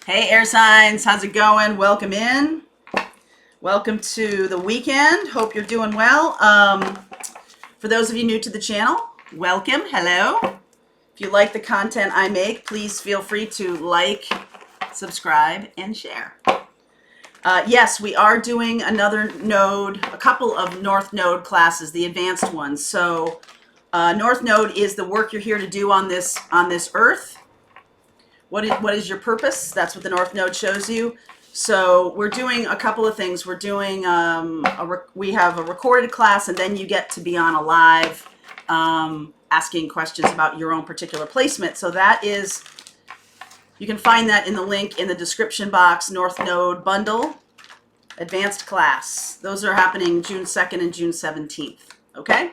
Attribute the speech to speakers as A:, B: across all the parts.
A: Hey, air signs, how's it going? Welcome in. Welcome to the weekend. Hope you're doing well. For those of you new to the channel, welcome. Hello. If you like the content I make, please feel free to like, subscribe, and share. Yes, we are doing another node, a couple of North Node classes, the advanced ones. So North Node is the work you're here to do on this earth. What is your purpose? That's what the North Node shows you. So we're doing a couple of things. We're doing, we have a recorded class, and then you get to be on a live asking questions about your own particular placement. So that is, you can find that in the link in the description box, North Node Bundle, Advanced Class. Those are happening June 2nd and June 17th, okay?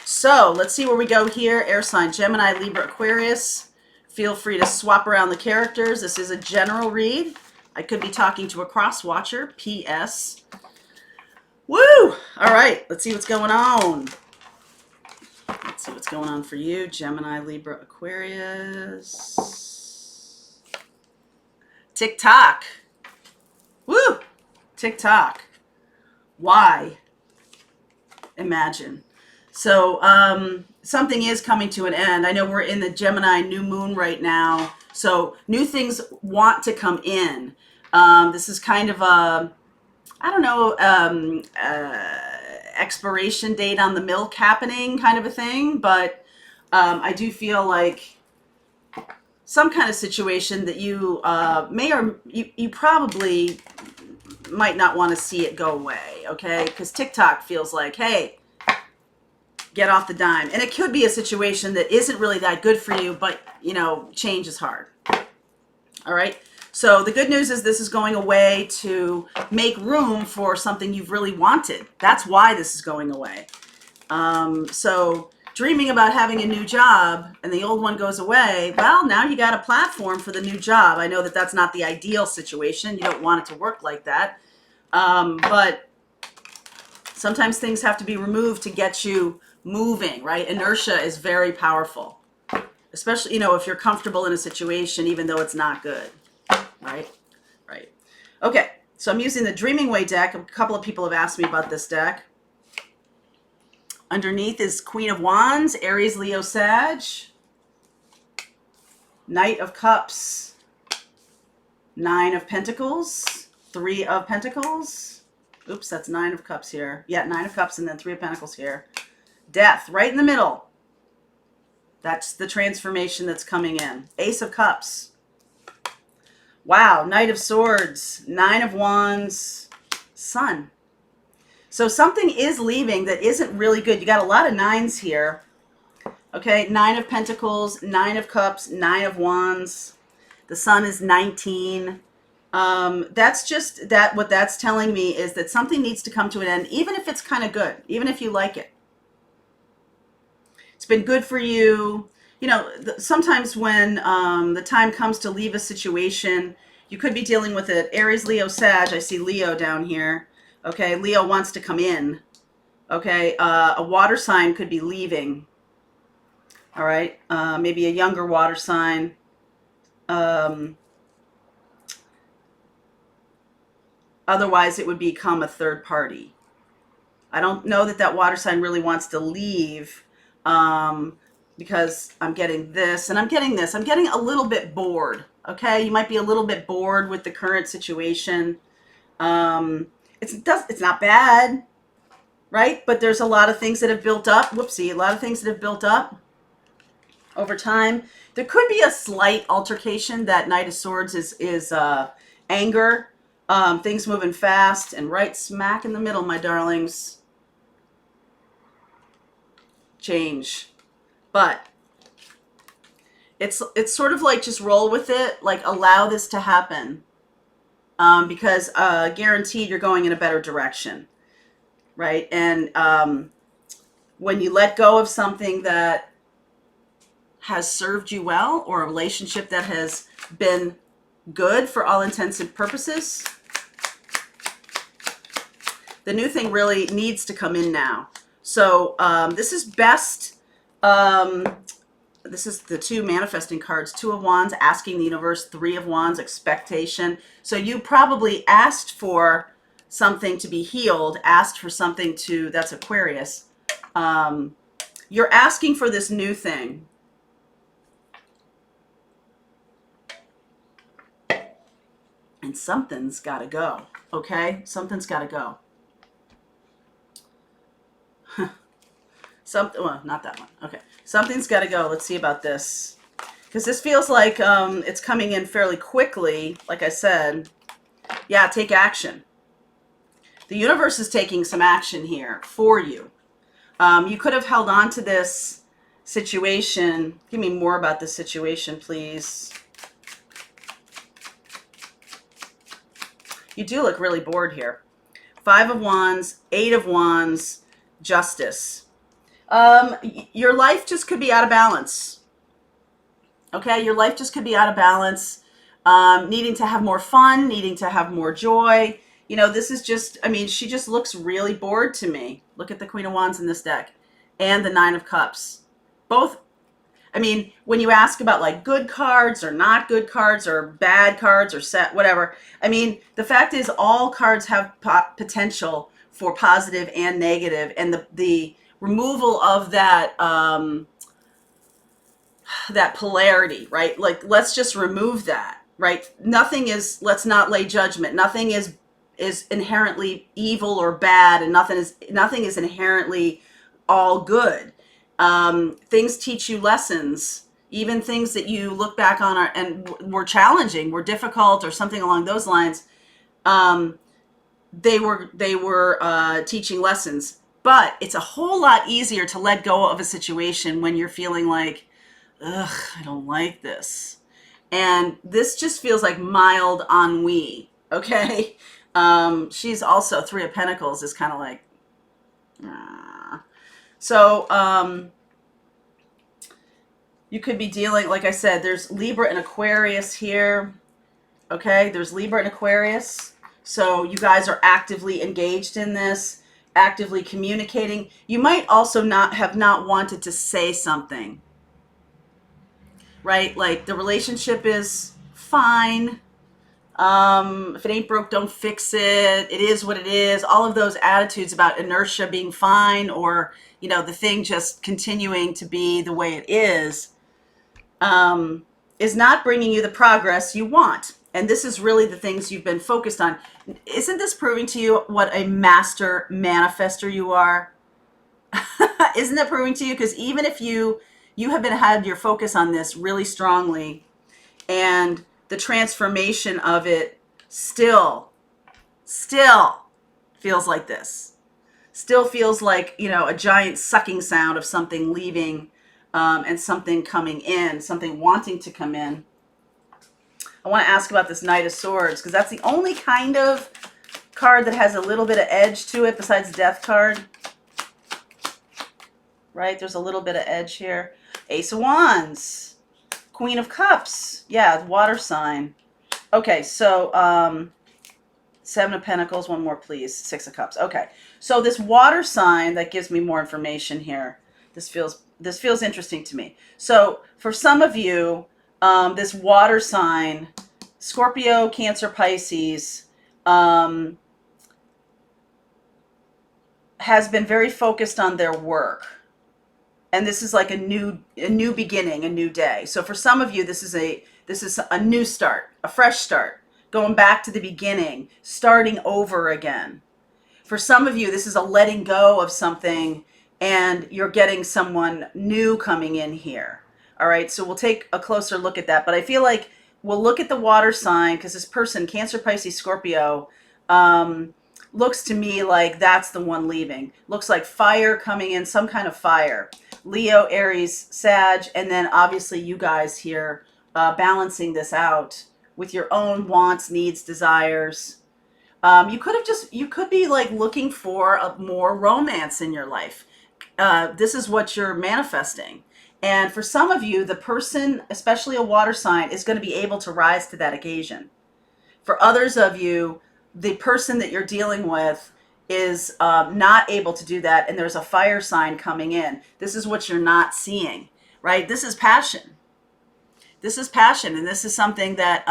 A: So let's see where we go here. Air sign Gemini, Libra, Aquarius. Feel free to swap around the characters. This is a general read. I could be talking to a cross watcher. P.S. Woo! All right, let's see what's going on. Let's see what's going on for you, Gemini, Libra, Aquarius. TikTok. Woo! TikTok. Why? Imagine. So something is coming to an end. I know we're in the Gemini new moon right now, so new things want to come in. This is kind of a, I don't know, expiration date on the milk happening kind of a thing, but I do feel like some kind of situation that you may or you probably might not want to see it go away, okay? Because TikTok feels like, hey, get off the dime. And it could be a situation that isn't really that good for you, but, you know, change is hard. All right? So the good news is this is going away to make room for something you've really wanted. That's why this is going away. So dreaming about having a new job and the old one goes away, well, now you got a platform for the new job. I know that that's not the ideal situation. You don't want it to work like that. But sometimes things have to be removed to get you moving, right? Inertia is very powerful, especially, you know, if you're comfortable in a situation, even though it's not good, right? Right. Okay, so I'm using the Dreaming Way deck. A couple of people have asked me about this deck. Underneath is Queen of Wands, Aries, Leo, Sag, Knight of Cups, Nine of Pentacles, Three of Pentacles. Oops, that's Nine of Cups here. Yeah, Nine of Cups and then Three of Pentacles here. Death, right in the middle. That's the transformation that's coming in. Ace of Cups. Wow, Knight of Swords, Nine of Wands, Sun. So something is leaving that isn't really good. You got a lot of nines here. Okay, Nine of Pentacles, Nine of Cups, Nine of Wands. The Sun is 19. That's just that. What that's telling me is that something needs to come to an end, even if it's kind of good, even if you like it. It's been good for you. You know, sometimes when the time comes to leave a situation, you could be dealing with it. Aries, Leo, Sag. I see Leo down here. Okay, Leo wants to come in. Okay, a water sign could be leaving. All right, maybe a younger water sign. Otherwise, it would become a third party. I don't know that that water sign really wants to leave because I'm getting this and I'm getting this. I'm getting a little bit bored, okay? You might be a little bit bored with the current situation. It's not bad, right? But there's a lot of things that have built up. Whoopsie, a lot of things that have built up over time. There could be a slight altercation. That Knight of Swords is anger. Things moving fast, and right smack in the middle, my darlings. Change. But it's sort of like just roll with it, like allow this to happen, because guaranteed you're going in a better direction, right? And when you let go of something that has served you well, or a relationship that has been good for all intents and purposes, the new thing really needs to come in now. So this is best this is the two manifesting cards, Two of Wands, asking the universe, Three of Wands, expectation. So you probably asked for something to be healed, asked for something to, that's Aquarius. You're asking for this new thing. And something's got to go, okay? Something's got to go. Well, not that one. Okay. Something's got to go. Let's see about this. Because this feels like it's coming in fairly quickly. Like I said, yeah, take action. The universe is taking some action here for you. You could have held on to this situation. Give me more about this situation, please. You do look really bored here. Five of Wands, Eight of Wands, Justice. Your life just could be out of balance. Okay, your life just could be out of balance. Needing to have more fun, needing to have more joy. You know, this is just, I mean, she just looks really bored to me. Look at the Queen of Wands in this deck. And the Nine of Cups. Both, I mean, when you ask about like good cards or not good cards or bad cards or set, whatever. I mean, the fact is all cards have potential for positive and negative. And the removal of that that polarity, right? Like, let's just remove that, right? Nothing is, let's not lay judgment. Nothing is inherently evil or bad, and nothing is inherently all good. Things teach you lessons, even things that you look back on and were challenging, were difficult, or something along those lines. They were teaching lessons. But it's a whole lot easier to let go of a situation when you're feeling like, ugh, I don't like this. And this just feels like mild ennui, okay? She's also Three of Pentacles is kind of like, So, you could be dealing, like I said, there's Libra and Aquarius here, okay? There's Libra and Aquarius. So you guys are actively engaged in this, actively communicating. You might also not wanted to say something, right? Like the relationship is fine. If it ain't broke, don't fix it. It is what it is. All of those attitudes about inertia being fine, or, you know, the thing just continuing to be the way it is not bringing you the progress you want. And this is really the things you've been focused on. Isn't this proving to you what a master manifester you are? Isn't that proving to you? Because even if you have had your focus on this really strongly, and the transformation of it still feels like this. Still feels like, you know, a giant sucking sound of something leaving and something coming in, something wanting to come in. I want to ask about this Knight of Swords, because that's the only kind of card that has a little bit of edge to it besides the Death card. Right? There's a little bit of edge here. Ace of Wands. Queen of Cups. Yeah, water sign. Okay, so Seven of Pentacles. One more, please. Six of Cups. Okay, so this water sign, that gives me more information here. This feels interesting to me. So for some of you, this water sign, Scorpio, Cancer, Pisces, has been very focused on their work. And this is like a new beginning, a new day. So for some of you, this is a new start, a fresh start, going back to the beginning, starting over again. For some of you, this is a letting go of something, and you're getting someone new coming in here. All right, so we'll take a closer look at that. But I feel like we'll look at the water sign, because this person, Cancer, Pisces, Scorpio, looks to me like that's the one leaving. Looks like fire coming in, some kind of fire. Leo, Aries, Sag, and then obviously you guys here balancing this out with your own wants, needs, desires. You could be like looking for more romance in your life. This is what you're manifesting. And for some of you, the person, especially a water sign, is going to be able to rise to that occasion. For others of you, the person that you're dealing with is not able to do that, and there's a fire sign coming in. This is what you're not seeing. right? This is passion. This is passion, and this is something that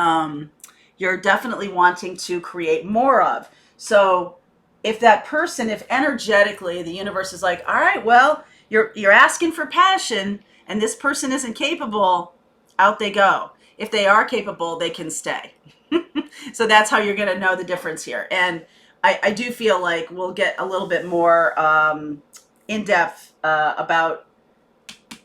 A: you're definitely wanting to create more of. So if that person, if energetically the universe is like, all right, well, you're asking for passion, and this person isn't capable, out they go. If they are capable, they can stay. So that's how you're going to know the difference here. And I do feel like we'll get a little bit more in depth about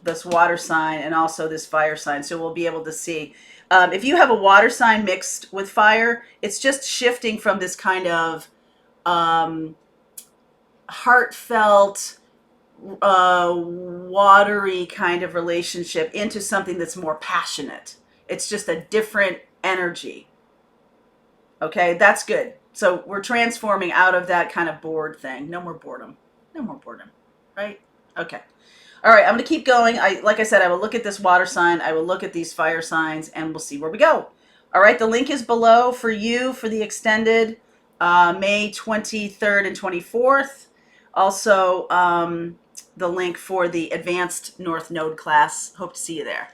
A: this water sign and also this fire sign. So we'll be able to see. If you have a water sign mixed with fire, it's just shifting from this kind of heartfelt, watery kind of relationship into something that's more passionate. It's just a different energy. Okay, that's good. So we're transforming out of that kind of bored thing. No more boredom. No more boredom. Right? Okay. All right, I'm going to keep going. Like I said, I will look at this water sign. I will look at these fire signs, and we'll see where we go. All right, the link is below for you for the extended May 23rd and 24th. Also, the link for the advanced North Node class. Hope to see you there.